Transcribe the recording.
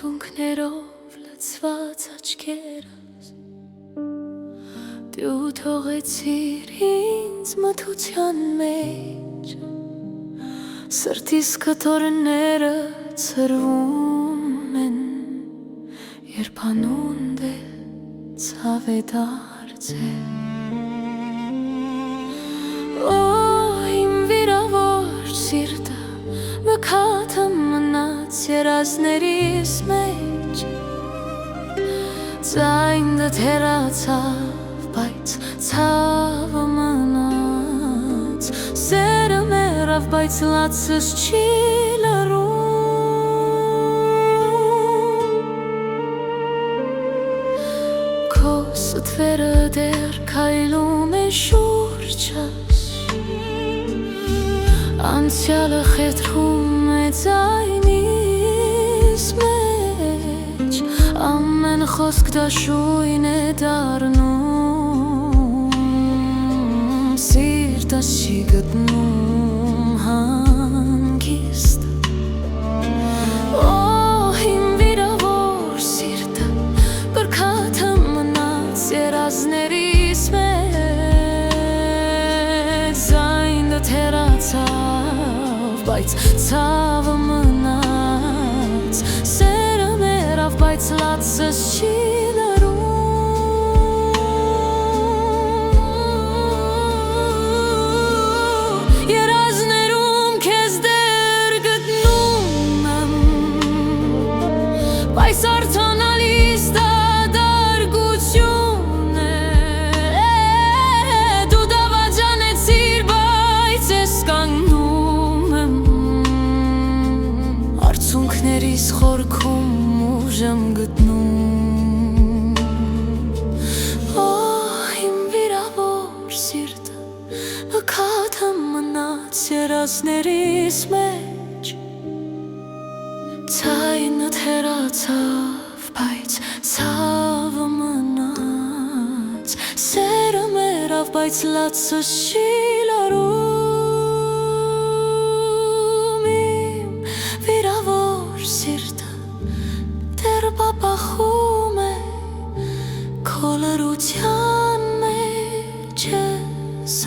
Արցունքներով լցված աչքերս Դու թողեցիր ինձ մթության մեջ Սրտիս կտորները ծրվում են Երբ անունդ է ցավ է դարձել Իմ վիրավոր սիրտը վքաթը մնաց երազներիս մեջ Ձայնը թերացավ, բայց ցավը մնաց Սերը մեռավ, բայց լացս չի լռում Քո ստվերը դեռ քայլում է շուրջս Անցյալը խետրում է ձայնիս մեջ Ամեն խոսք դաշույն է դառնում Սիրտս չի գտնում հանգիստ Իմ վիրավոր սիրտը կրքաթը մնաց երազներիս մեջ Ձայնը թերացավ, բայց ցավը մնաց Սերը մեռավ, բայց լացս չի լռում Երազներում քեզ դեռ գտնում եմ Բայց արձանալիս դատարկություն է Դու դավաճանեցիր, բայց ես կանգնում եմ Արցունքներիս խորքում ուժ եմ գտնում Իմ վիրավոր սիրտը վքաթը մնաց երազներիս մեջ Ձայնը թերացավ, բայց ցավը մնաց Սերը մեռավ, բայց լացս չի լռում Իմ վիրավոր սիրտը դեռ պապախում է Քո լռության մեջ ես